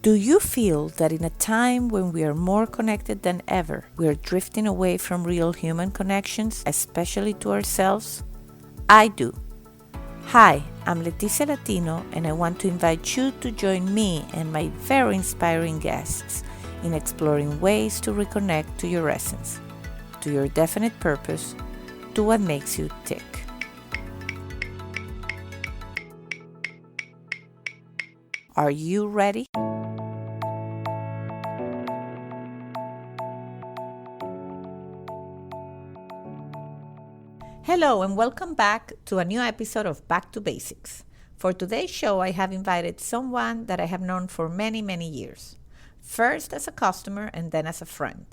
Do you feel that in a time when we are more connected than ever, we are drifting away from real human connections, especially to ourselves? I do. Hi, I'm Leticia Latino, and I want to invite you to join me and my very inspiring guests in exploring ways to reconnect to your essence, to your definite purpose, to what makes you tick. Are you ready? Hello and welcome back to a new episode of Back to Basics. For today's show, I have invited someone that I have known for many, many years. First as a customer and then as a friend.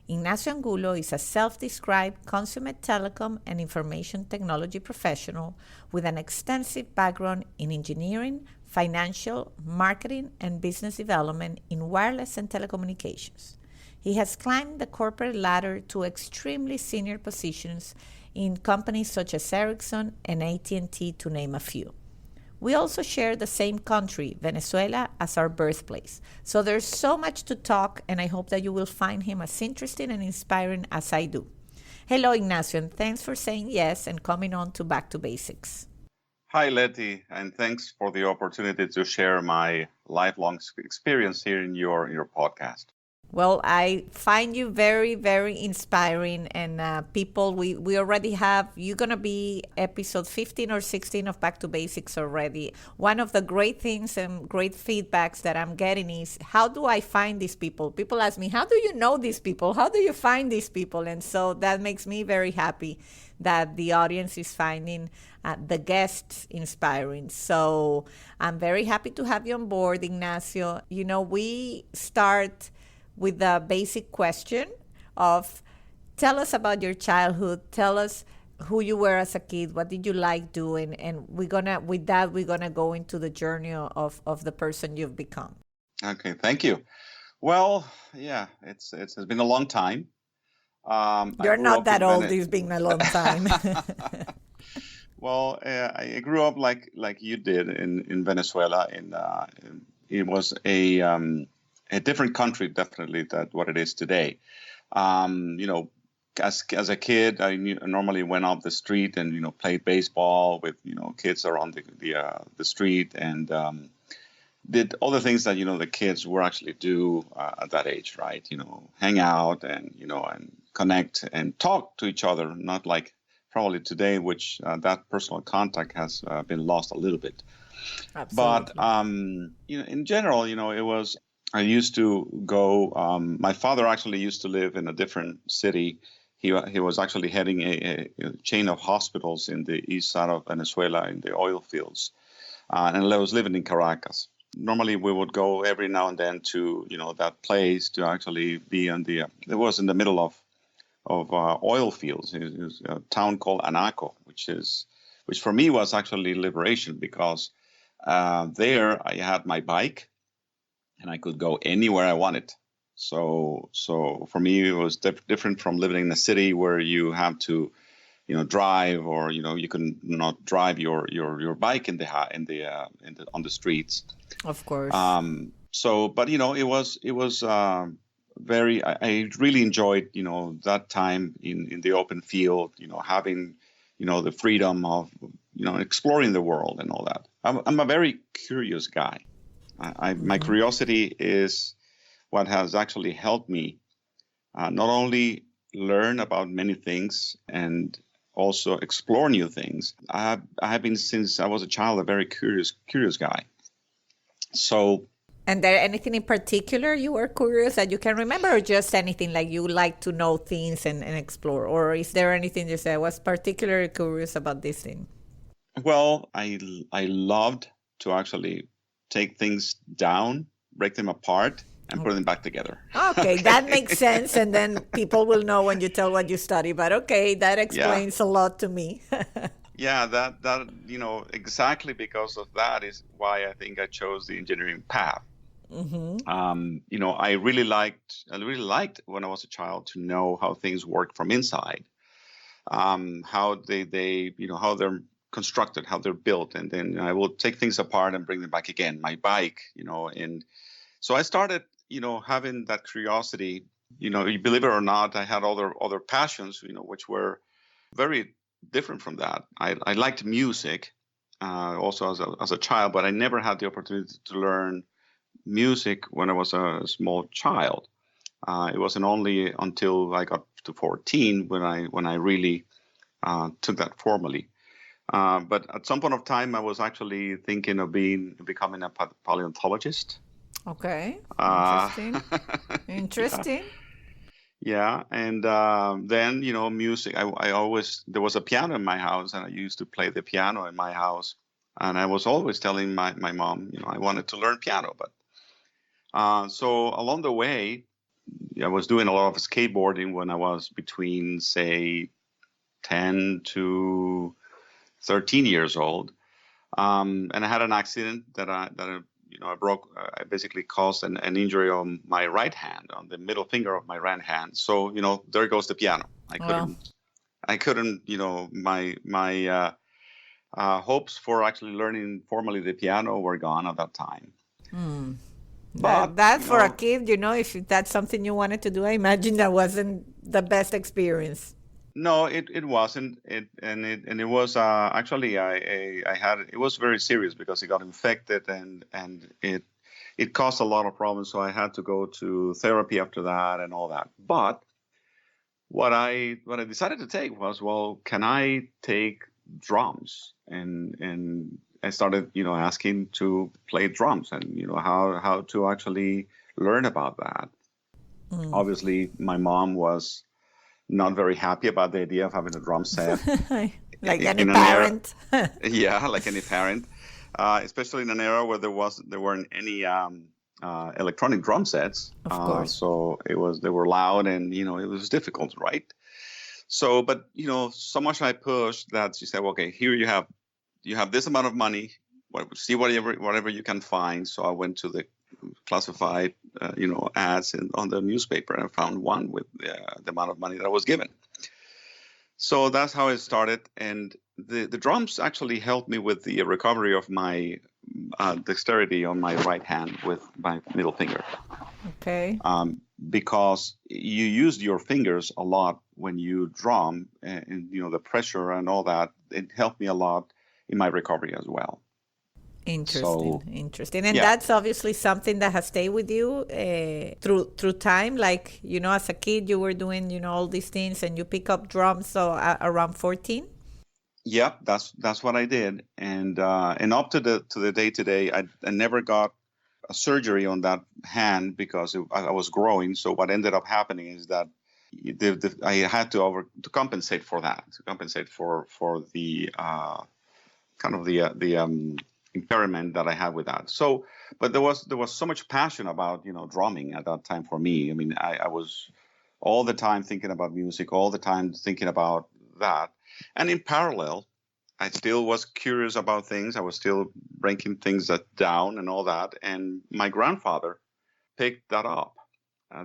Ignacio Angulo is a self-described consummate telecom and information technology professional with an extensive background in engineering, financial, marketing, and business development in wireless and telecommunications. He has climbed the corporate ladder to extremely senior positions in companies such as Ericsson and AT&T, to name a few. We also share the same country, Venezuela, as our birthplace. So there's so much to talk, and I hope that you will find him as interesting and inspiring as I do. Hello, Ignacio, and thanks for saying yes and coming on to Back to Basics. Hi, Letty, and thanks for the opportunity to share my lifelong experience here in your podcast. Well, I find you very, very inspiring, and people, we already have, you're going to be episode 15 or 16 of Back to Basics already. One of the great things and great feedbacks that I'm getting is, how do I find these people? People ask me, how do you know these people? How do you find these people? And so that makes me very happy that the audience is finding the guests inspiring. So I'm very happy to have you on board, Ignacio. You know, we start with the basic question of, tell us about your childhood, tell us who you were as a kid, what did you like doing, and we're gonna go into the journey of the person you've become. Okay, thank you. Well, yeah, it's been a long time. You're not that old. It's been a long time. Well, I grew up like you did in Venezuela. It was a different country, definitely, than what it is today. As a kid, I normally went up the street and played baseball with kids around the street and did all the things that the kids were actually do at that age, right? Hang out and and connect and talk to each other, not like probably today, which that personal contact has been lost a little bit. Absolutely. But in general, it was. I used to go. My father actually used to live in a different city. He was actually heading a chain of hospitals in the east side of Venezuela in the oil fields, and I was living in Caracas. Normally, we would go every now and then to that place to actually be on the. It was in the middle of oil fields. It was a town called Anaco, which for me was actually liberation because there I had my bike. And I could go anywhere I wanted. So for me, it was different from living in a city where you have to, drive, or you can not drive your bike on the streets. Of course. But it was very. I really enjoyed that time in the open field. Having the freedom of exploring the world and all that. I'm a very curious guy. My curiosity is what has actually helped me not only learn about many things and also explore new things. I have been, since I was a child, a very curious guy. So. And there anything in particular you were curious that you can remember, or just anything like you like to know things and explore? Or is there anything you say, I was particularly curious about this thing? Well, I loved to actually take things down, break them apart, and put them back together. Okay, that makes sense. And then people will know when you tell what you study. But okay, that explains a lot to me. Yeah, that exactly because of that is why I think I chose the engineering path. Mm-hmm. I really liked when I was a child to know how things work from inside, how they how they're constructed, how they're built, and then I will take things apart and bring them back again. My bike, and So I started, having that curiosity. You believe it or not, I had other passions, which were very different from that. I liked music, also as a child, but I never had the opportunity to learn music when I was a small child. It wasn't only until I got to 14 when I really took that formally. But at some point of time, I was actually thinking of becoming a paleontologist. Okay. Uh, Interesting. yeah, Interesting. yeah, and then music. I always there was a piano in my house, and I used to play the piano in my house. And I was always telling my mom, I wanted to learn piano. But so along the way, I was doing a lot of skateboarding when I was between, say, 10 to 13 years old. And I had an accident I broke. I basically caused an injury on my right hand, on the middle finger of my right hand. So there goes the piano. Well, I couldn't. My hopes for actually learning formally the piano were gone at that time. But that for a kid, if that's something you wanted to do, I imagine that wasn't the best experience. no, it wasn't. It was actually I had it was very serious because it got infected and it caused a lot of problems. So I had to go to therapy after that and all that. But what I decided to take was, well, can I take drums? And I started asking to play drums and how to actually learn about that. Obviously, my mom was not very happy about the idea of having a drum set Like any in an era, parent. yeah, like any parent, especially in an era where there weren't any electronic drum sets. Of course. So they were loud and it was difficult, right? So, but so much I pushed that she said, well, okay, here you have this amount of money. See whatever you can find. So I went to the classified, ads on the newspaper, and I found one with the amount of money that I was given. So that's how it started, and the drums actually helped me with the recovery of my dexterity on my right hand with my middle finger. Okay. Because you used your fingers a lot when you drum, and the pressure and all that. It helped me a lot in my recovery as well. Interesting. And Yeah. that's obviously something that has stayed with you through time. Like, as a kid, you were doing, all these things and you pick up drums. So around 14? Yeah, that's what I did. And up to the day today, I never got a surgery on that hand because I was growing. So what ended up happening is that I had to compensate for that, to compensate for the kind of the impairment that I had with that. So, but there was so much passion about drumming at that time for me. I mean, I was all the time thinking about music, all the time thinking about that, and in parallel, I still was curious about things. I was still breaking things down and all that. And my grandfather picked that up.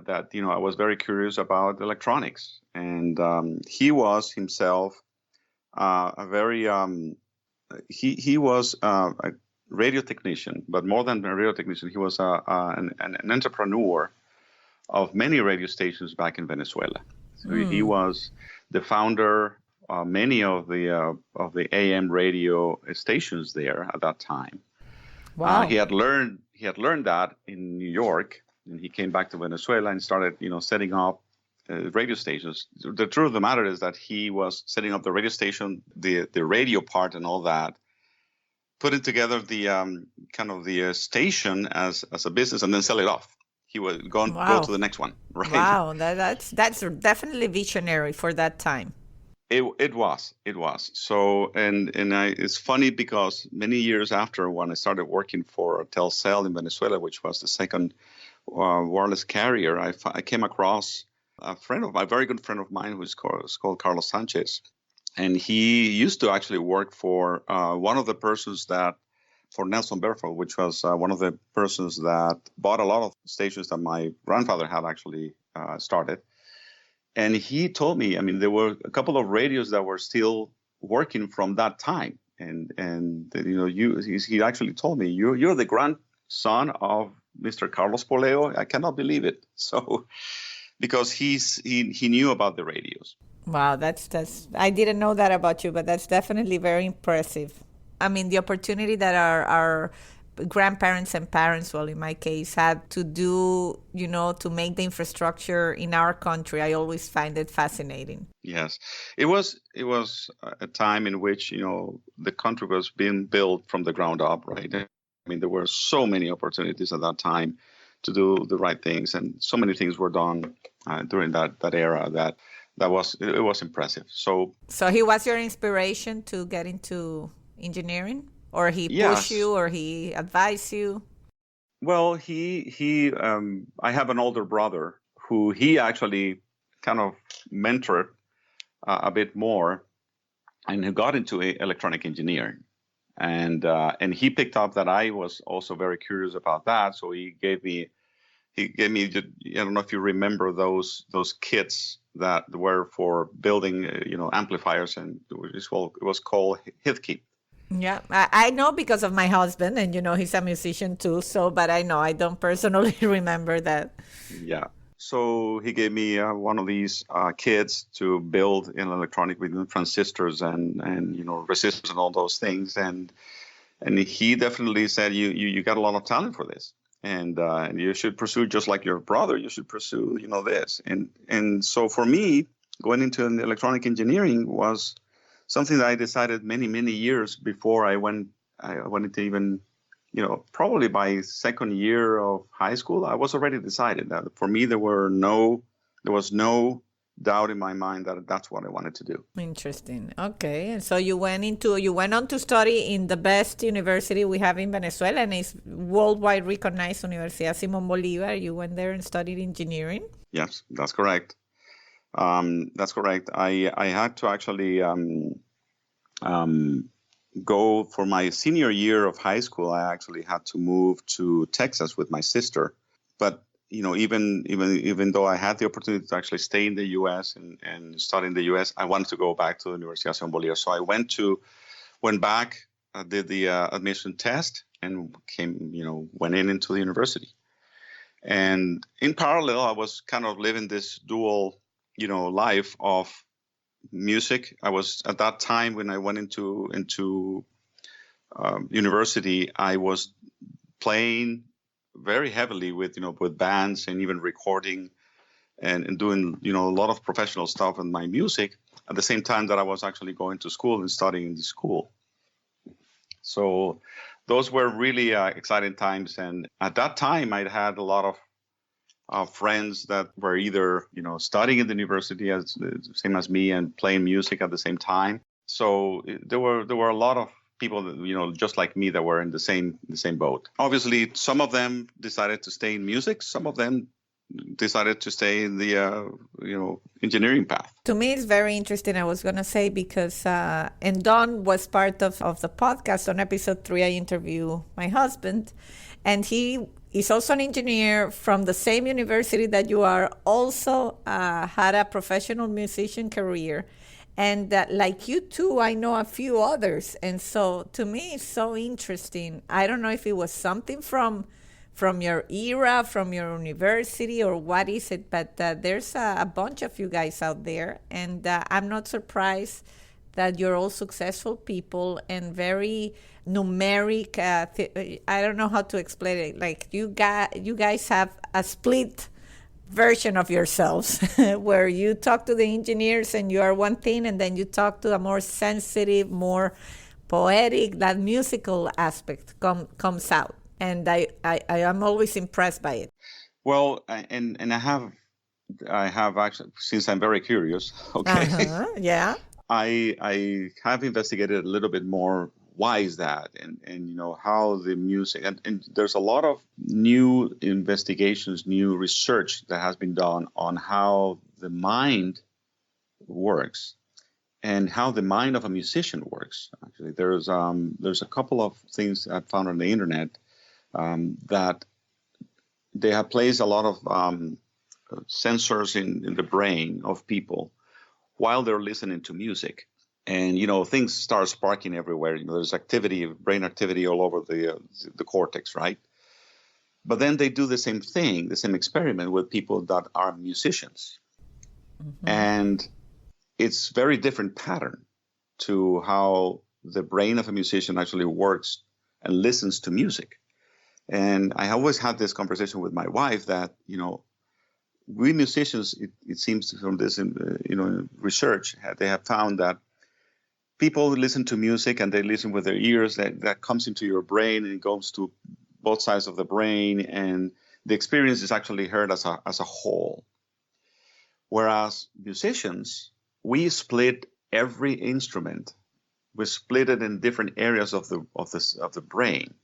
That I was very curious about electronics, and he was himself a very he was a radio technician, but more than a radio technician, he was an entrepreneur of many radio stations back in Venezuela. So he was the founder of many of the AM radio stations there at that time. Wow. He had learned that in New York, and he came back to Venezuela and started setting up radio stations. The truth of the matter is that he was setting up the radio station, the radio part, and all that, putting together the kind of the station as a business, and then sell it off. He would go to the next one, right? Wow, that's definitely visionary for that time. It was. So it's funny because many years after, when I started working for Telcel in Venezuela, which was the second wireless carrier, I came across a very good friend of mine who's called Carlos Sanchez, and he used to actually work for one of the persons for Nelson Berfel, which was one of the persons that bought a lot of stations that my grandfather had actually started. And he told me, I mean, there were a couple of radios that were still working from that time. And he actually told me, you're the grandson of Mr. Carlos Poleo. I cannot believe it. So, because he knew about the radios. Wow, that's I didn't know that about you, but that's definitely very impressive. I mean, the opportunity that our grandparents and parents, well, in my case, had to do, to make the infrastructure in our country, I always find it fascinating. Yes, it was a time in which, the country was being built from the ground up, right? I mean, there were so many opportunities at that time to do the right things, and so many things were done during that era that it was impressive. So he was your inspiration to get into engineering, or he pushed yes. you, or he advised you? Well, I have an older brother who he actually kind of mentored a bit more, and who got into electronic engineering, and he picked up that I was also very curious about that. So he gave me, I don't know if you remember those kits that were for building, amplifiers, and it was called Heathkit. Yeah, I know because of my husband, and he's a musician too. So, but I know I don't personally remember that. Yeah. So he gave me one of these kits to build in electronic with transistors and resistors and all those things, and he definitely said you got a lot of talent for this, and you should pursue, just like your brother, you should pursue this, and so for me, going into electronic engineering was something that I decided many years before I went into even, probably by second year of high school, I was already decided that for me there was no doubt in my mind that that's what I wanted to do. Interesting. Okay. And so you went on to study in the best university we have in Venezuela, and it's worldwide recognized Universidad Simón Bolívar. You went there and studied engineering? Yes, that's correct. That's correct. I had to actually go for my senior year of high school. I actually had to move to Texas with my sister. But even though I had the opportunity to actually stay in the U.S. and study in the U.S., I wanted to go back to the Universidad Simón Bolívar. So I went back, did the admission test, and went into the university. And in parallel, I was kind of living this dual, life of music. I was, at that time when I went into university, I was playing very heavily with bands, and even recording and doing a lot of professional stuff in my music at the same time that I was actually going to school and studying in the school. So those were really exciting times. And at that time, I had a lot of friends that were either, studying in the university as same as me and playing music at the same time. So there were a lot of people that, just like me, that were in the same boat. Obviously, some of them decided to stay in music. Some of them decided to stay in the engineering path. To me, it's very interesting. I was going to say, because and Don was part of the podcast. On episode 3, I interviewed my husband, and he is also an engineer from the same university that you are. Also had a professional musician career. And like you too, I know a few others. And so to me, it's so interesting. I don't know if it was something from your era, from your university, or what is it, but there's a bunch of you guys out there. And I'm not surprised that you're all successful people and very numeric. I don't know how to explain it. Like you guys have a split version of yourselves where you talk to the engineers and you are one thing, and then you talk to a more sensitive, more poetic, that musical aspect comes out. And I am always impressed by it. Well, and I have actually, since I'm very curious, okay, yeah, I have investigated a little bit more. Why is that? And how the music, and there's a lot of new investigations, new research that has been done on how the mind works and how the mind of a musician works. Actually, there's a couple of things I found on the internet that they have placed a lot of sensors in the brain of people while they're listening to music. And, things start sparking everywhere. There's brain activity all over the cortex, right? But then they do the same thing, the same experiment with people that are musicians. And it's very different pattern to how the brain of a musician actually works and listens to music. And I always had this conversation with my wife that, we musicians, it seems from this, research, they have found that people listen to music and they listen with their ears, that comes into your brain and it goes to both sides of the brain, and the experience is actually heard as a whole. Whereas musicians, we split every instrument. We split it in different areas of the brain,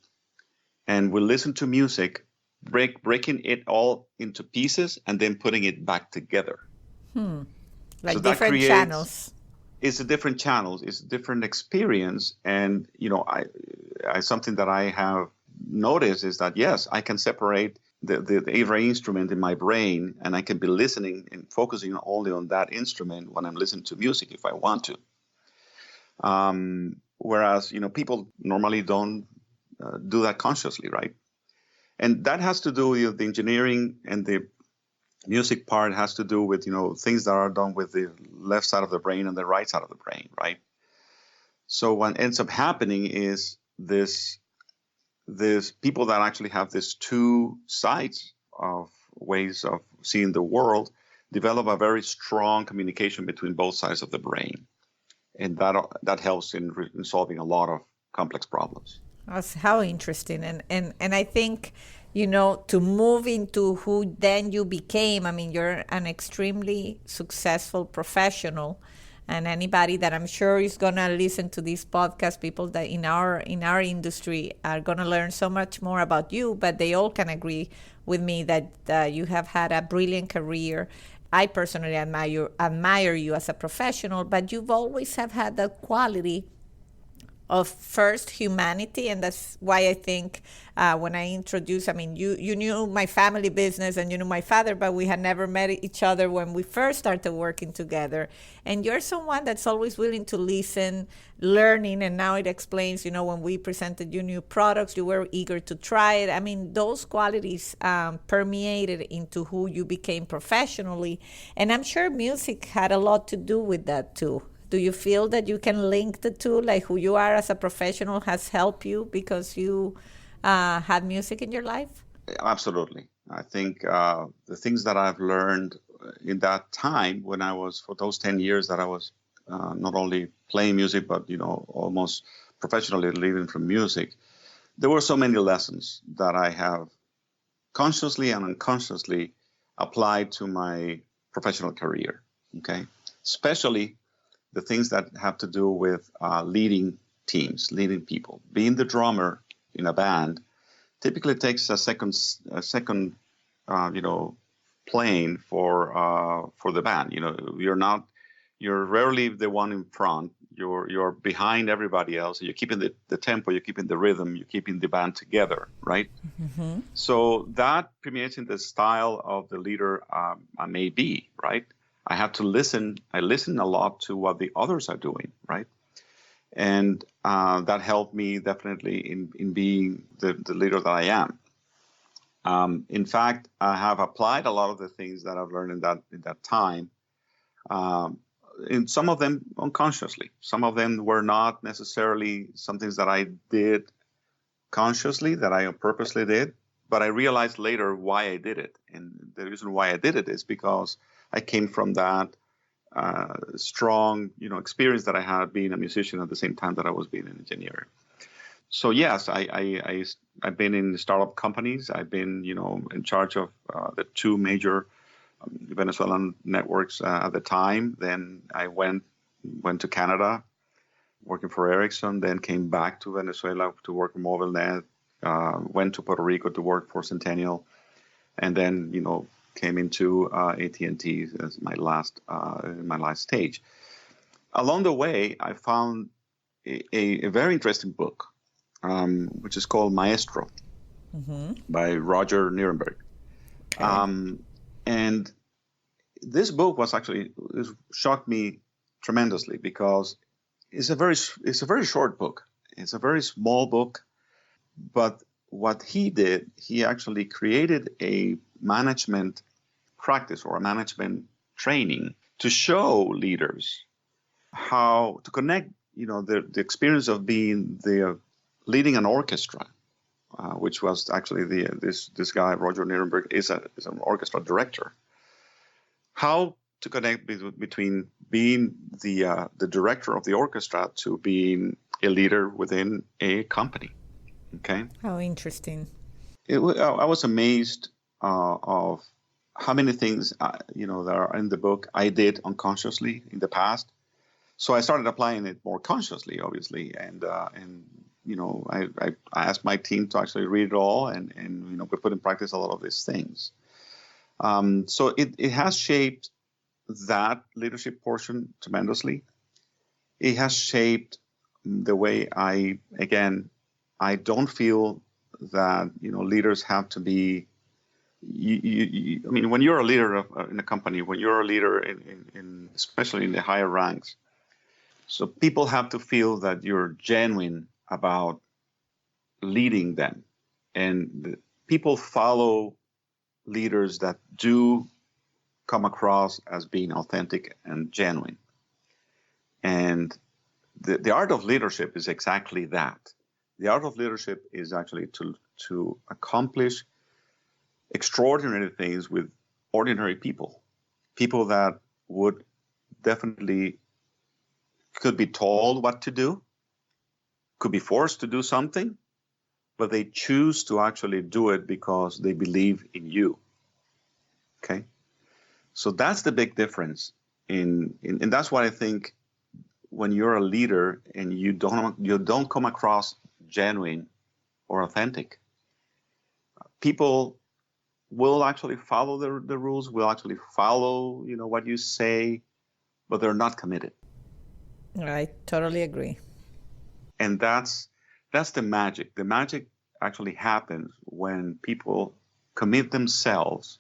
and we listen to music, breaking it all into pieces and then putting it back together. Like So different channels. It's a different channels. It's a different experience, and I something that I have noticed is that yes, I can separate every instrument in my brain, and I can be listening and focusing only on that instrument when I'm listening to music if I want to. Whereas people normally don't do that consciously, right? And that has to do with the engineering, and the music part has to do with things that are done with the left side of the brain and the right side of the brain, right? So what ends up happening is this people that actually have these two sides of ways of seeing the world develop a very strong communication between both sides of the brain, and that helps in solving a lot of complex problems. That's how interesting. And I think, to move into who then you became, I mean, you're an extremely successful professional. And anybody that I'm sure is going to listen to this podcast, people that in our industry are going to learn so much more about you, but they all can agree with me that you have had a brilliant career. I personally admire you as a professional, but you've always have had that quality of first humanity, and that's why I think when I introduced, I mean, you knew my family business and you knew my father, but we had never met each other when we first started working together. And you're someone that's always willing to listen, learning, and now it explains, when we presented you new products, you were eager to try it. I mean, those qualities permeated into who you became professionally, and I'm sure music had a lot to do with that too. Do you feel that you can link the two, like who you are as a professional has helped you because you had music in your life? Absolutely. I think the things that I've learned in that time when I was, for those 10 years that I was not only playing music, but, almost professionally living from music, there were so many lessons that I have consciously and unconsciously applied to my professional career. Okay. Especially the things that have to do with leading teams, leading people. Being the drummer in a band typically takes a second playing for the band. You're rarely the one in front. You're behind everybody else. You're keeping the tempo, you're keeping the rhythm, you're keeping the band together, right? Mm-hmm. So that permeates in the style of the leader I may be, right? I have to listen. I listen a lot to what the others are doing, right? And that helped me definitely in being the leader that I am. In fact, I have applied a lot of the things that I've learned in that time. In some of them unconsciously. Some of them were not necessarily some things that I did consciously, that I purposely did, but I realized later why I did it. And the reason why I did it is because I came from that strong, experience that I had being a musician at the same time that I was being an engineer. So yes, I've been in startup companies. I've been, in charge of the two major Venezuelan networks at the time. Then I went to Canada, working for Ericsson. Then came back to Venezuela to work for MobileNet. Went to Puerto Rico to work for Centennial, and then came into AT&T as my last stage. Along the way, I found a very interesting book, which is called Maestro, mm-hmm. by Roger Nieremberg. Okay. And this book shocked me tremendously because it's a very short book. It's a very small book, but what he did, he actually created a management practice or a management training to show leaders how to connect, the experience of being leading an orchestra, which was actually this guy Roger Nieremberg is an orchestra director. How to connect between being the director of the orchestra to being a leader within a company. Okay. How interesting. I was amazed of how many things that are in the book I did unconsciously in the past. So I started applying it more consciously, obviously, and I asked my team to actually read it all, and we put in practice a lot of these things. So it has shaped that leadership portion tremendously. It has shaped the way I don't feel that leaders have to be. When you're a leader in a company, when you're a leader in especially in the higher ranks, so people have to feel that you're genuine about leading them, and people follow leaders that do come across as being authentic and genuine. And the art of leadership is exactly that. The art of leadership is actually to accomplish extraordinary things with ordinary people that would definitely could be told what to do, could be forced to do something, but they choose to actually do it because they believe in you. Okay? So that's the big difference and that's what I think when you're a leader and you don't come across genuine or authentic, people will actually follow the rules, will actually follow, what you say, but they're not committed. I totally agree. And that's the magic. The magic actually happens when people commit themselves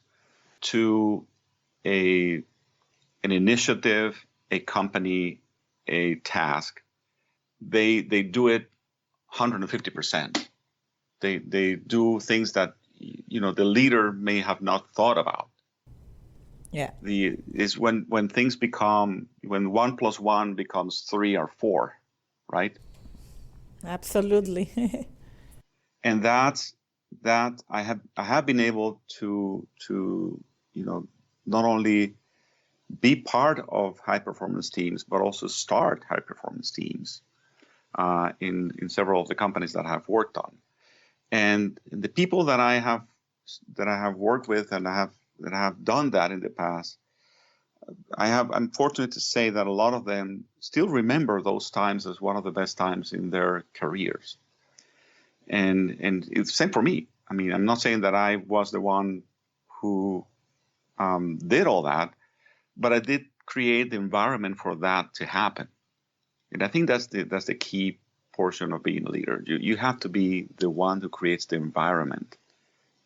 to an initiative, a company, a task. They do it 150%. They do things that the leader may have not thought about. Yeah. Is when things become, when 1 + 1 becomes 3 or 4, right? Absolutely. And that I have been able to not only be part of high performance teams, but also start high performance teams in several of the companies that I've worked on. And the people that I have worked with and that have done that in the past, I'm fortunate to say that a lot of them still remember those times as one of the best times in their careers. And it's the same for me. I mean, I'm not saying that I was the one who did all that, but I did create the environment for that to happen. And I think that's the key portion of being a leader. You have to be the one who creates the environment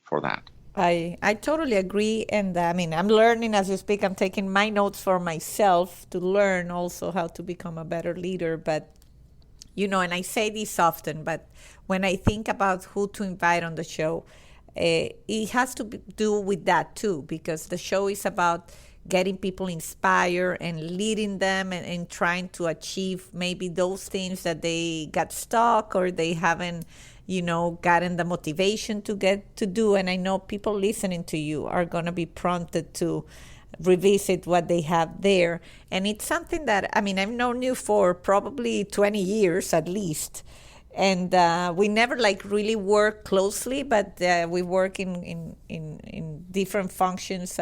for that. I totally agree. And I'm learning as you speak. I'm taking my notes for myself to learn also how to become a better leader. But, and I say this often, but when I think about who to invite on the show, it has to do with that too, because the show is about getting people inspired and leading them and trying to achieve maybe those things that they got stuck or they haven't gotten the motivation to get to do. And I know people listening to you are going to be prompted to revisit what they have there. And it's something that, I've known you for probably 20 years at least. And we never really work closely, but we work in different functions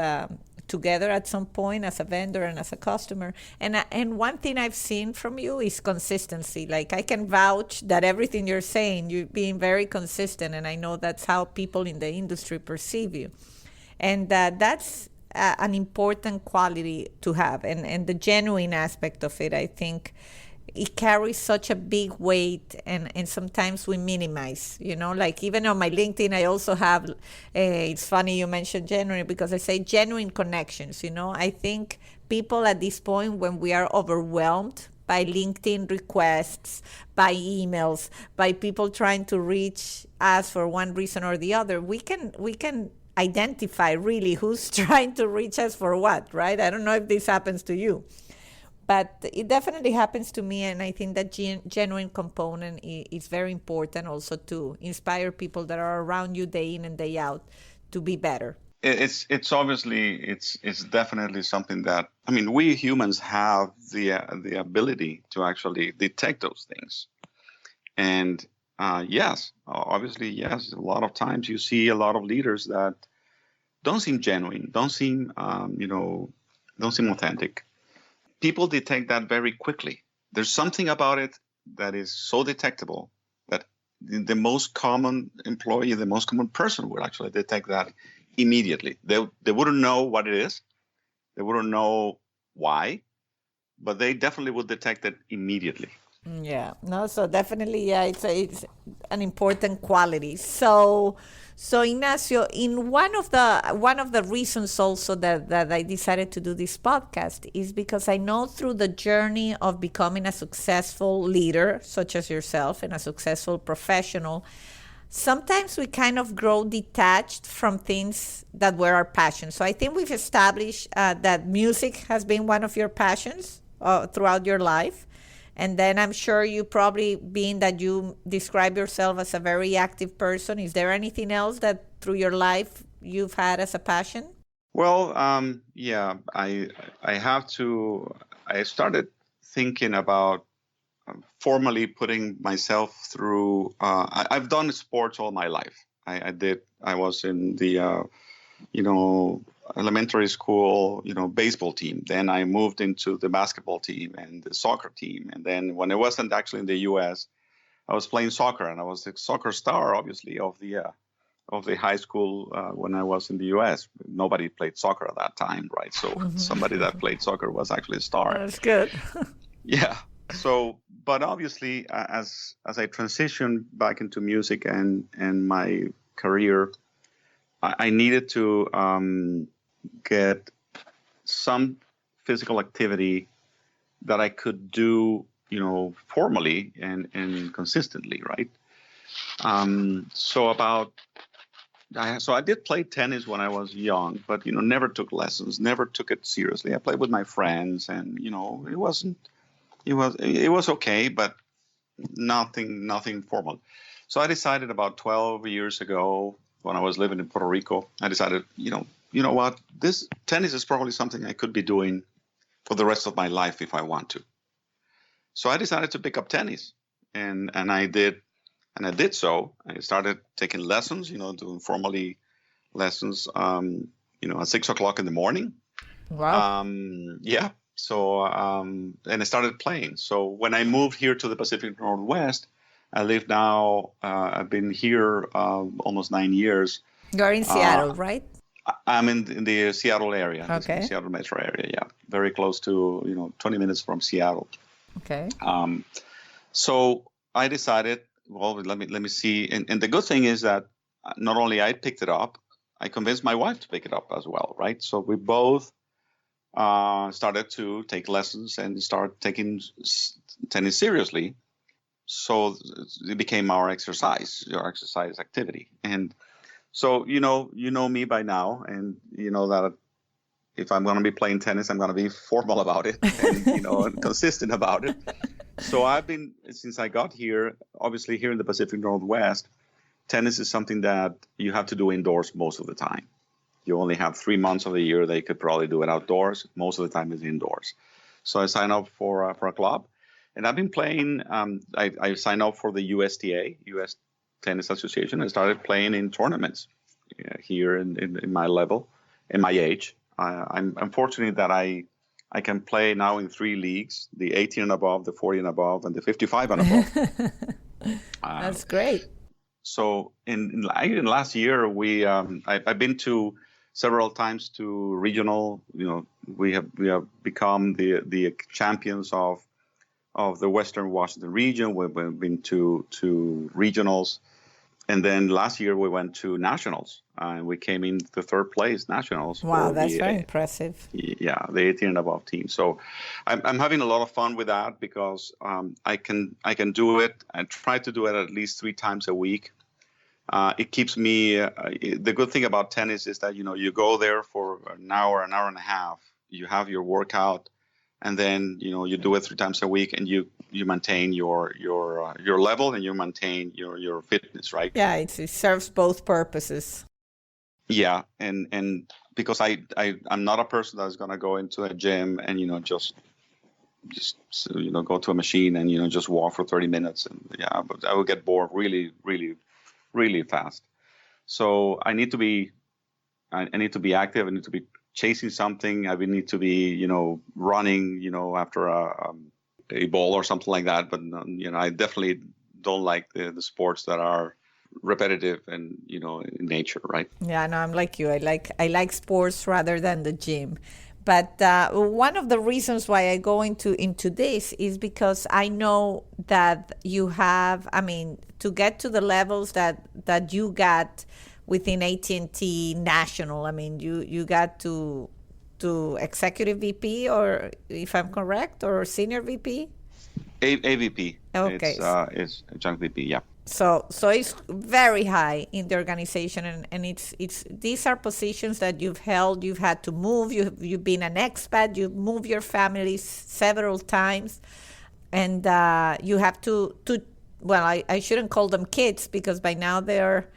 together at some point as a vendor and as a customer. And one thing I've seen from you is consistency. I can vouch that everything you're saying, you're being very consistent, and I know that's how people in the industry perceive you. And that's an important quality to have. And the genuine aspect of it, I think, it carries such a big weight, and sometimes we minimize, even on my LinkedIn, I also have, it's funny you mentioned genuine, because I say genuine connections. I think people at this point, when we are overwhelmed by LinkedIn requests, by emails, by people trying to reach us for one reason or the other, we can identify really who's trying to reach us for what, right? I don't know if this happens to you, but it definitely happens to me, and I think that genuine component is very important also to inspire people that are around you day in and day out to be better. It's obviously it's definitely something that, I mean, we humans have the ability to actually detect those things, and yes, obviously yes, a lot of times you see a lot of leaders that don't seem genuine, don't seem don't seem authentic. People detect that very quickly. There's something about it that is so detectable that the most common employee, the most common person would actually detect that immediately. They wouldn't know what it is. They wouldn't know why, but they definitely would detect it immediately. Yeah, no, so definitely, yeah, it's an important quality. So Ignacio, in one of the reasons also that I decided to do this podcast is because I know through the journey of becoming a successful leader, such as yourself, and a successful professional, sometimes we kind of grow detached from things that were our passions. So I think we've established that music has been one of your passions throughout your life. And then I'm sure you probably, being that you describe yourself as a very active person, is there anything else that through your life you've had as a passion? Well, yeah, I have to. I started thinking about formally putting myself through. I've done sports all my life. I was in the elementary school, baseball team. Then I moved into the basketball team and the soccer team. And then when I wasn't actually in the U.S., I was playing soccer, and I was the soccer star, obviously, of the high school when I was in the U.S. Nobody played soccer at that time, right? So somebody that played soccer was actually a star. That's good. Yeah. So, but obviously, as I transitioned back into music and my career, I needed to get some physical activity that I could do, formally and consistently, right? So I did play tennis when I was young, but never took lessons, never took it seriously. I played with my friends, and it was okay, but nothing formal. So I decided about 12 years ago, when I was living in Puerto Rico, I decided, you know what, this tennis is probably something I could be doing for the rest of my life if I want to. So I decided to pick up tennis, and I did, and I did so. I started taking lessons, doing formally lessons, at 6 o'clock in the morning. Wow. Yeah. So, and I started playing. So when I moved here to the Pacific Northwest, I live now, I've been here almost 9 years. You're in Seattle, right? I'm in the Seattle area, Okay. the Seattle metro area. Yeah. Very close to, 20 minutes from Seattle. Okay. So I decided, well, let me see. And the good thing is that not only I picked it up, I convinced my wife to pick it up as well, right? So we both started to take lessons and start taking tennis seriously. So it became our exercise activity. And so, you know me by now, and you know that if I'm going to be playing tennis, I'm going to be formal about it and, and consistent about it. So I've been, since I got here, obviously here in the Pacific Northwest, tennis is something that you have to do indoors most of the time. You only have 3 months of the year that you could probably do it outdoors. Most of the time is indoors. So I signed up for a club, and I've been playing. I signed up for the USTA, U.S. Tennis Association. I started playing in tournaments here in my level, in my age. I'm fortunate that I can play now in 3 leagues: the 18 and above, the 40 and above, and the 55 and above. That's great. So in last year, I've been to several times to regional. We have become the champions of the Western Washington region. We've been to regionals, And then last year we went to nationals, and we came in the third place nationals Wow, for that's the very impressive. the 18 and above team. So I'm having a lot of fun with that because I can do it. I try to do it at least 3 times a week. It keeps me. The good thing about tennis is that you go there for an hour and a half. You have your workout, and then you do it 3 times a week, and you maintain your level, and you maintain your fitness, right? Yeah, it serves both purposes. Yeah, and because I'm not a person that's gonna go into a gym and just go to a machine and just walk for 30 minutes, and but I would get bored really, really, really fast. So I need to be active. I need to be chasing something. I would need to be running after a ball or something like that. But I definitely don't like the sports that are repetitive and in nature, right? Yeah, no, I'm like you. I like sports rather than the gym. But one of the reasons why I go into this is because I know that you have, I mean, to get to the levels that you got within AT&T National. I mean, you got to executive VP, or if I'm correct, or senior VP. AVP. Okay. It's adjunct VP. Yeah. So it's very high in the organization, and it's these are positions that you've held. You've had to move. You've been an expat. You've moved your families several times, and you have to. Well, I shouldn't call them kids because by now they're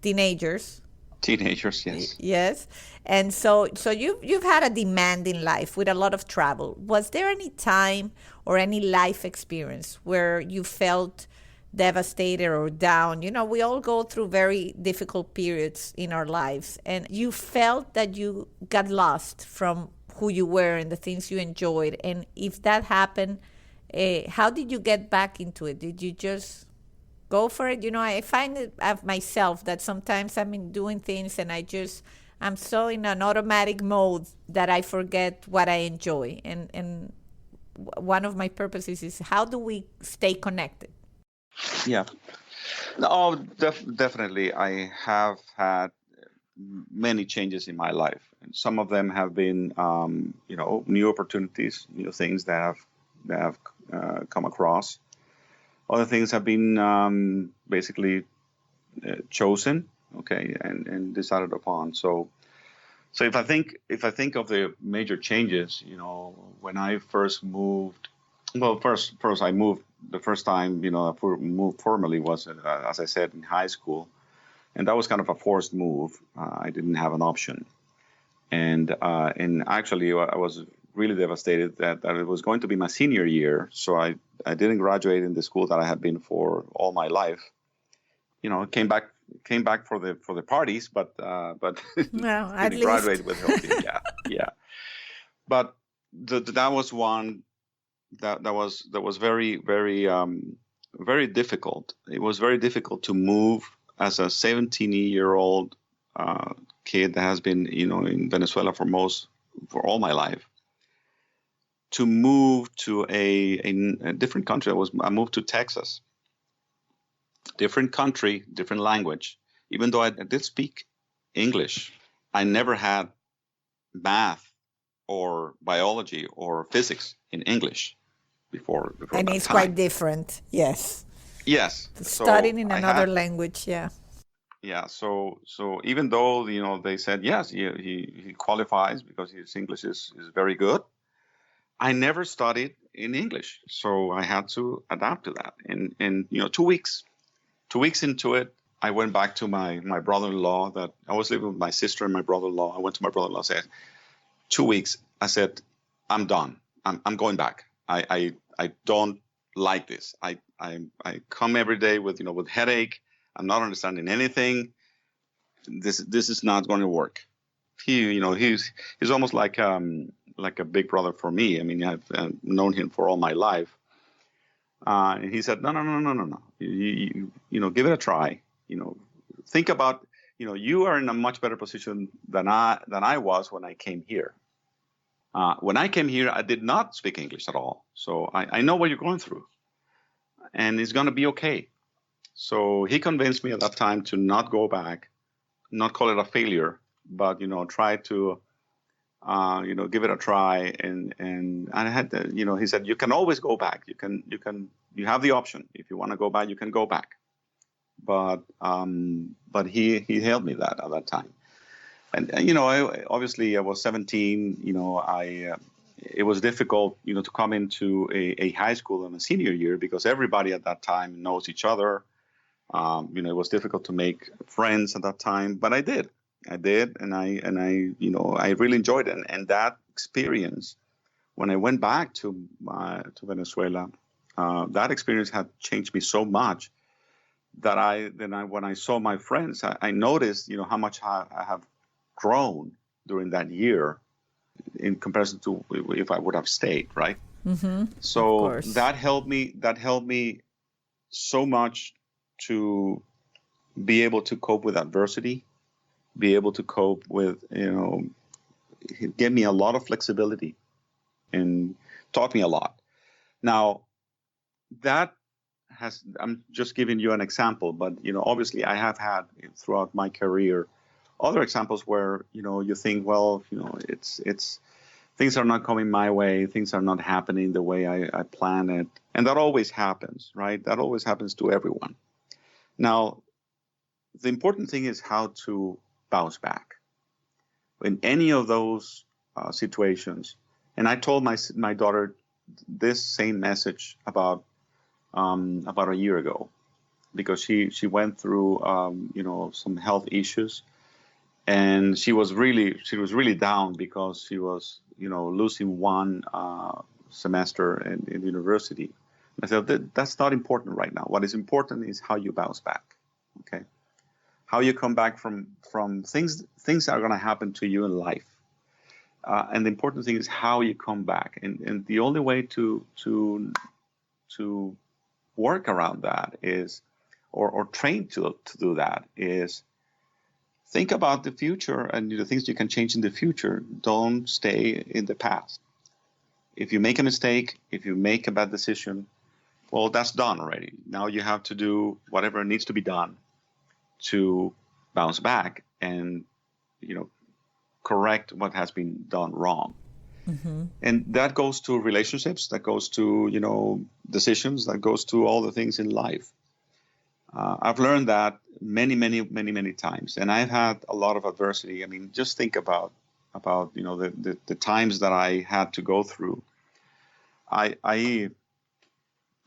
teenagers. Teenagers, yes. Yes, and so you've had a demanding life with a lot of travel. Was there any time or any life experience where you felt devastated or down? We all go through very difficult periods in our lives, and you felt that you got lost from who you were and the things you enjoyed. And if that happened, how did you get back into it? Did you just go for it? I find it of myself that sometimes I'm in doing things and I'm so in an automatic mode that I forget what I enjoy. And one of my purposes is, how do we stay connected? Yeah. No, definitely. I have had many changes in my life, and some of them have been, new opportunities, new things that have come across. Other things have been basically chosen, okay, and decided upon. So if I think of the major changes, when I first moved, well, first I moved the first time, I moved formally was, as I said, in high school, and that was kind of a forced move. I didn't have an option, and actually I was really devastated that it was going to be my senior year, so I didn't graduate in the school that I had been for all my life. Came back for the parties, but Well, at didn't least. graduate with healthy. Yeah. But that was one that was very, very very difficult. It was very difficult to move as a 17-year-old kid that has been in Venezuela for all my life, to move to a different country. I moved to Texas. Different country, different language. Even though I did speak English, I never had math or biology or physics in English before And that it's time. quite different, yes. Yes. Studying in another language, yeah. Yeah. So even though they said yes, he qualifies because his English is very good, I never studied in English, so I had to adapt to that. And 2 weeks. 2 weeks into it, I went back to my brother-in-law. That I was living with my sister and my brother-in-law. I went to my brother-in-law and said, 2 weeks. I said, I'm done. I'm going back. I don't like this. I come every day with headache. I'm not understanding anything. This is not going to work. He's almost like a big brother for me. I mean, I've known him for all my life. And he said, no. You give it a try. Think about, you are in a much better position than I was when I came here. When I came here, I did not speak English at all. So I know what you're going through, and it's going to be okay. So he convinced me at that time to not go back, not call it a failure, but try to give it a try. And I had to, he said, you can always go back. You have the option. If you want to go back, you can go back. But he held me that at that time. And obviously I was 17. It was difficult, to come into a high school in a senior year because everybody at that time knows each other. It was difficult to make friends at that time, but I did, and I really enjoyed it. And that experience, when I went back to Venezuela, that experience had changed me so much that when I saw my friends, I noticed, how much I have grown during that year in comparison to if I would have stayed, right? Mm-hmm. So that helped me so much to be able to cope with adversity, be able to cope with, it gave me a lot of flexibility and taught me a lot. Now, I'm just giving you an example, but, obviously I have had throughout my career other examples where, you think, well, it's things are not coming my way, things are not happening the way I planned it. And that always happens, right? That always happens to everyone. Now, the important thing is how to bounce back in any of those situations. And I told my daughter this same message about a year ago, because she went through some health issues, and she was really down because she was losing one semester in university. I said, that's not important right now. What is important is how you bounce back, okay? How you come back from things that are going to happen to you in life. And the important thing is how you come back. And the only way to work around that is, or train to do that is, think about the future and the things you can change in the future. Don't stay in the past. If you make a mistake, if you make a bad decision, well, that's done already. Now you have to do whatever needs to be done to bounce back and, correct what has been done wrong. Mm-hmm. And that goes to relationships, that goes to, decisions, that goes to all the things in life. I've learned that many times, and I've had a lot of adversity. I mean, just think about the times that I had to go through. I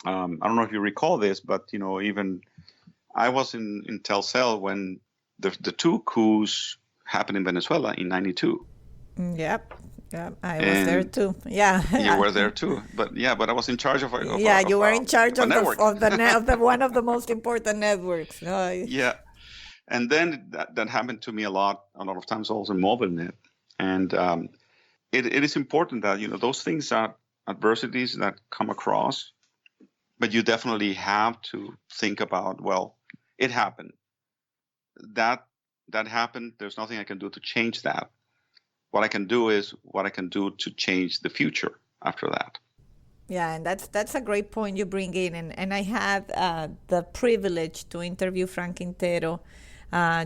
don't know if you recall this, but even I was in Telcel when the two coups happened in Venezuela in '92. Yep. I was there too. Yeah, you were there too. But I was in charge of you were in charge of the one of the most important networks. Yeah, and then that happened to me a lot of times also in MobileNet, and it is important that those things are adversities that come across, but you definitely have to think about, well, it happened. That happened. There's nothing I can do to change that. What I can do is what I can do to change the future after that. Yeah, and that's a great point you bring in. And I had the privilege to interview Frank Quintero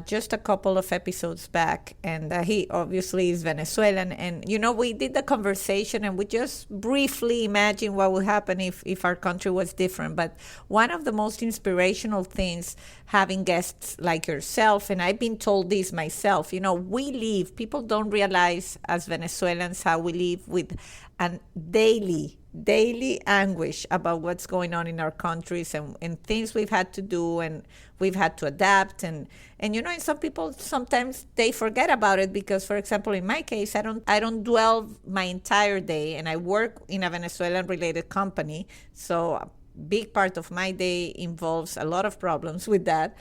just a couple of episodes back. And he obviously is Venezuelan. And, we did the conversation and we just briefly imagined what would happen if our country was different. But one of the most inspirational things, having guests like yourself, and I've been told this myself, people don't realize as Venezuelans how we live with a daily anguish about what's going on in our countries and things we've had to do and we've had to adapt and some people sometimes they forget about it because, for example, in my case, I don't dwell my entire day, and I work in a Venezuelan related company, so a big part of my day involves a lot of problems with that.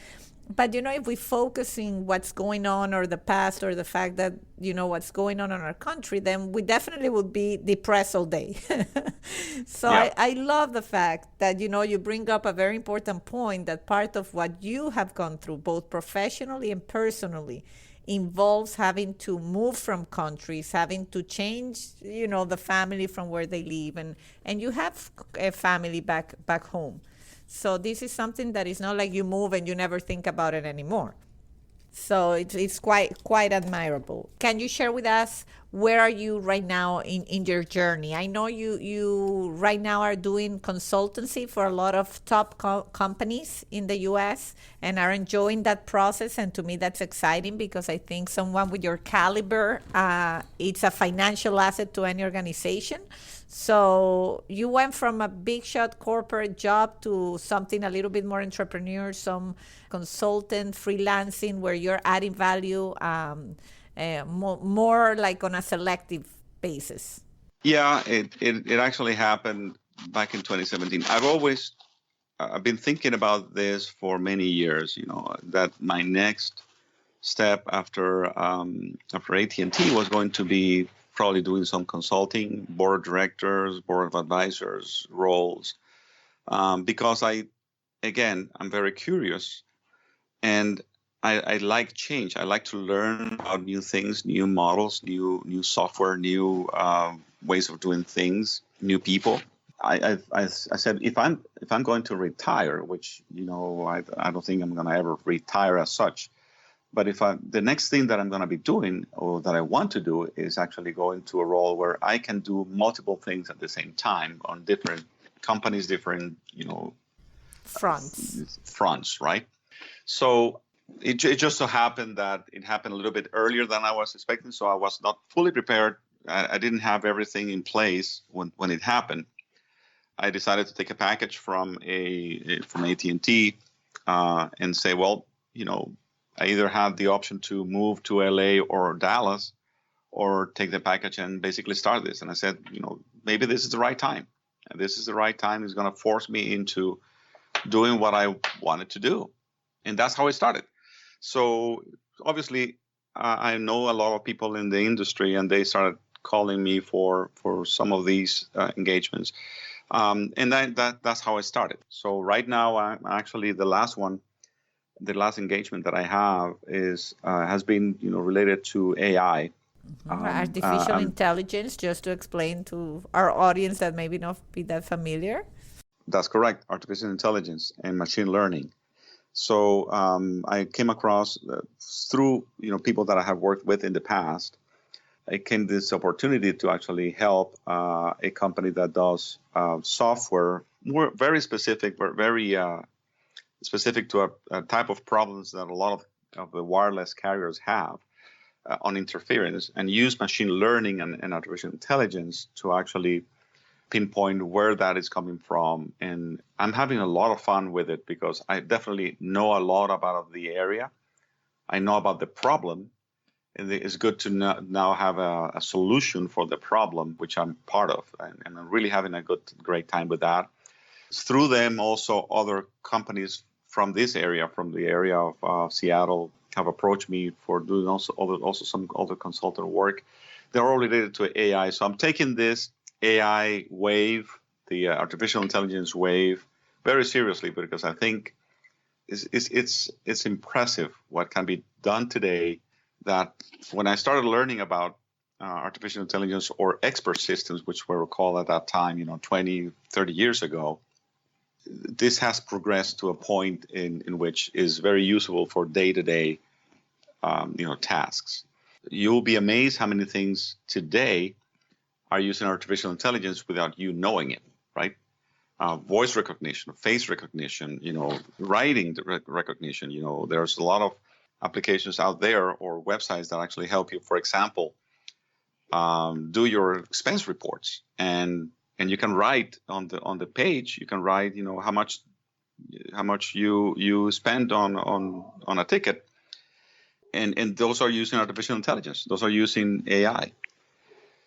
But, if we focus in what's going on or the past or the fact that, what's going on in our country, then we definitely would be depressed all day. So yeah. I love the fact that, you bring up a very important point that part of what you have gone through, both professionally and personally, involves having to move from countries, having to change, the family from where they live. And you have a family back home. So this is something that is not like you move and you never think about it anymore. So it's quite admirable. Can you share with us where are you right now in your journey? I know you right now are doing consultancy for a lot of top companies in the US and are enjoying that process. And to me, that's exciting because I think someone with your caliber, it's a financial asset to any organization. So you went from a big shot corporate job to something a little bit more entrepreneur, some consultant, freelancing, where you're adding value more like on a selective basis. Yeah, it actually happened back in 2017. I've been thinking about this for many years, that my next step after AT&T was going to be probably doing some consulting, board of directors, board of advisors roles, because I'm very curious, and I like change. I like to learn about new things, new models, new software, new ways of doing things, new people. I said if I'm going to retire, which I don't think I'm going to ever retire as such. But the next thing that I'm going to be doing or that I want to do is actually go into a role where I can do multiple things at the same time on different companies, different, fronts, right? So it just so happened that it happened a little bit earlier than I was expecting. So I was not fully prepared. I didn't have everything in place when it happened. I decided to take a package from AT&T and say, well, I either had the option to move to LA or Dallas or take the package and basically start this. And I said, maybe this is the right time. And this is the right time. It's going to force me into doing what I wanted to do. And that's how it started. So obviously, I know a lot of people in the industry, and they started calling me for some of these engagements. And that's how I started. So right now, I'm actually the last engagement that I have has been related to AI. Artificial intelligence, just to explain to our audience that maybe not be that familiar. That's correct. Artificial intelligence and machine learning. So I came across through people that I have worked with in the past. It came this opportunity to actually help a company that does software, very specific, but very specific to a type of problems that a lot of the wireless carriers have on interference, and use machine learning and artificial intelligence to actually pinpoint where that is coming from. And I'm having a lot of fun with it because I definitely know a lot about the area. I know about the problem, and it's good to now have a solution for the problem, which I'm part of. And I'm really having a great time with that. Through them, also other companies from this area, from the area of Seattle, have approached me for doing also some other consultant work. They're all related to AI. So I'm taking this AI wave, the artificial intelligence wave, very seriously, because I think it's impressive what can be done today. That when I started learning about artificial intelligence or expert systems, which were called at that time, 20, 30 years ago, this has progressed to a point in which is very useful for day-to-day, tasks. You'll be amazed how many things today are using artificial intelligence without you knowing it, right? Voice recognition, face recognition, writing recognition. There's a lot of applications out there or websites that actually help you. For example, do your expense reports, and you can write on the page. You can write, how much you spend on a ticket, and those are using artificial intelligence. Those are using AI.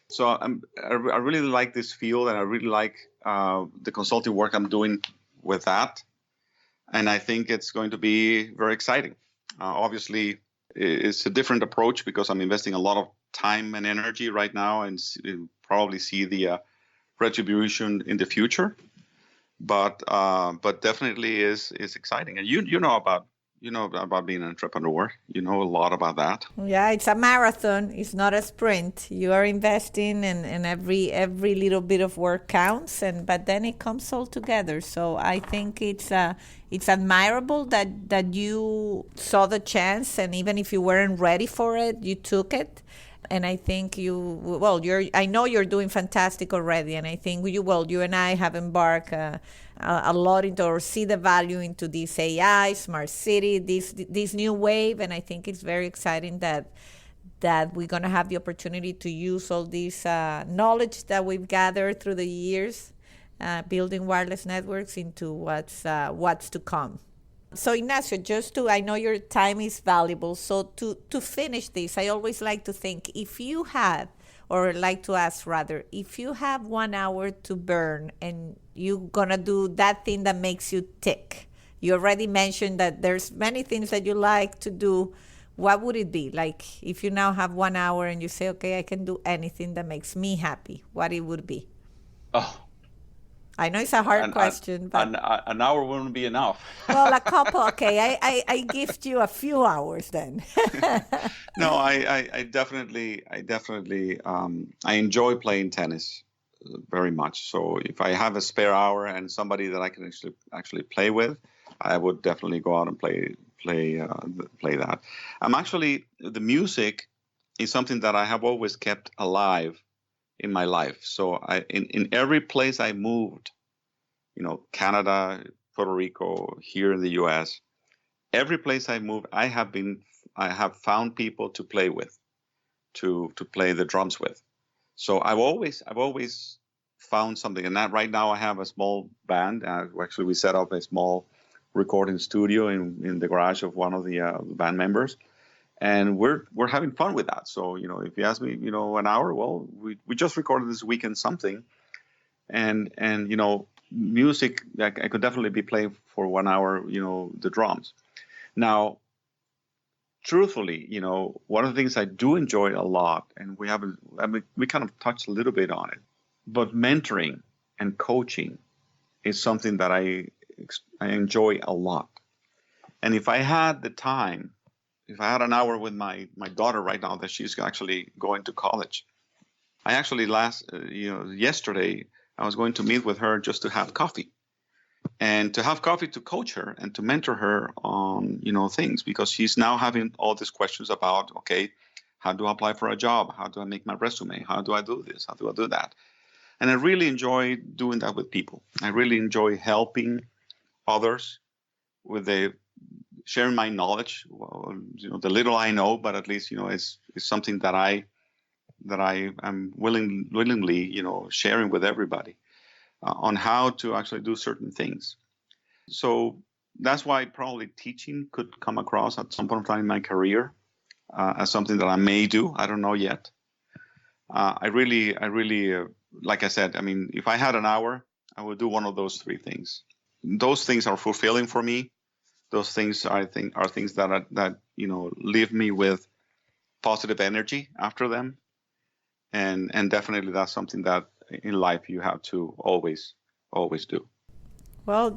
So I really like this field, and I really like the consulting work I'm doing with that. And I think it's going to be very exciting. Obviously, it's a different approach because I'm investing a lot of time and energy right now, and probably see the retribution in the future. But definitely is exciting. And you know about you know about being an entrepreneur. You know a lot about that. Yeah, it's a marathon. It's not a sprint. You are investing, and every little bit of work counts. But then it comes all together. So I think it's admirable that you saw the chance, and even if you weren't ready for it, you took it. And I think I know you're doing fantastic already. And I think you and I have embarked a lot into, or see the value into this AI, smart city, this new wave. And I think it's very exciting that we're going to have the opportunity to use all this knowledge that we've gathered through the years, building wireless networks into what's to come. So Ignacio, I know your time is valuable. So to finish this, I always like to think, if you have 1 hour to burn and you're gonna do that thing that makes you tick. You already mentioned that there's many things that you like to do. What would it be? Like, if you now have 1 hour and you say, okay, I can do anything that makes me happy, what it would be? Oh, I know it's a hard question, but an hour wouldn't be enough. Well, a couple. Okay, I gift you a few hours then. No, I definitely I enjoy playing tennis very much. So if I have a spare hour and somebody that I can actually play with, I would definitely go out and play that. The music is something that I have always kept alive in my life. So in every place I moved, Canada, Puerto Rico, here in the U.S., every place I moved, I have found people to play with, to play the drums with. So I've always found something. And that right now I have a small band. Actually, we set up a small recording studio in the garage of one of the band members. And we're having fun with that. So, if you ask me, an hour, well, we just recorded this weekend something. And music, I could definitely be playing for 1 hour, the drums. Now, truthfully, one of the things I do enjoy a lot, and we kind of touched a little bit on it, but mentoring and coaching is something that I enjoy a lot. And if I had the time, if I had an hour with my daughter right now that she's actually going to college, I actually yesterday I was going to meet with her just to have coffee, and to coach her and to mentor her on things, because she's now having all these questions about, okay, how do I apply for a job? How do I make my resume? How do I do this? How do I do that? And I really enjoy doing that with people. I really enjoy helping others with sharing my knowledge, the little I know, but at least it's something that I am willingly sharing with everybody on how to actually do certain things. So that's why probably teaching could come across at some point in time in my career as something that I may do. I don't know yet. I really, like I said, if I had an hour, I would do one of those three things. Those things are fulfilling for me. Those things are things that leave me with positive energy after them, and definitely that's something that in life you have to always do. Well,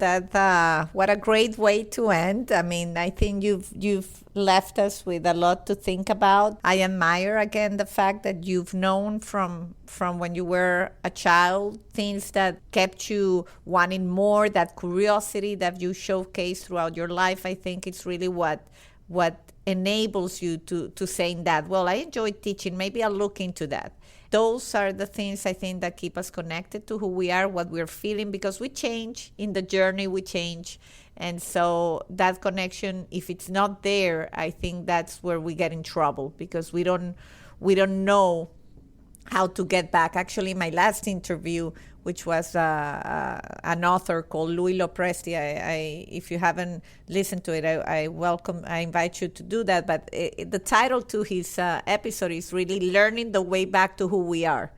what a great way to end. I think you've left us with a lot to think about. I admire again the fact that you've known from when you were a child things that kept you wanting more, that curiosity that you showcase throughout your life. I think it's really what enables you to saying that, well, I enjoy teaching, maybe I'll look into that. Those are the things I think that keep us connected to who we are, what we're feeling, because we change in the journey, we change. And so that connection, if it's not there, I think that's where we get in trouble, because we don't know how to get back. Actually, my last interview, which was an author called Louis Lopresti, if you haven't listened to it, I invite you to do that. But the title to his episode is really Learning the Way Back to Who We Are.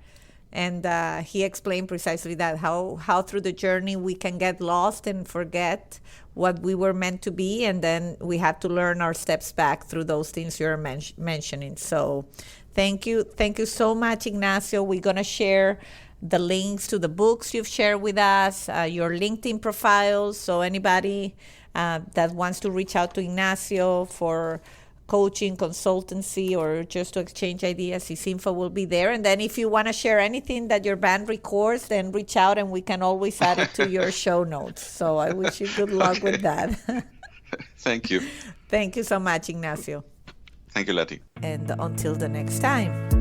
And he explained precisely that, how through the journey we can get lost and forget what we were meant to be, and then we have to learn our steps back through those things you're mentioning. So thank you so much, Ignacio. We're going to share the links to the books you've shared with us, your LinkedIn profiles, so anybody that wants to reach out to Ignacio for coaching, consultancy, or just to exchange ideas, his info will be there. And then if you want to share anything that your band records, then reach out and we can always add it to your show notes. So I wish you good luck with that. Thank you. Thank you so much, Ignacio. Thank you, Letty. And until the next time.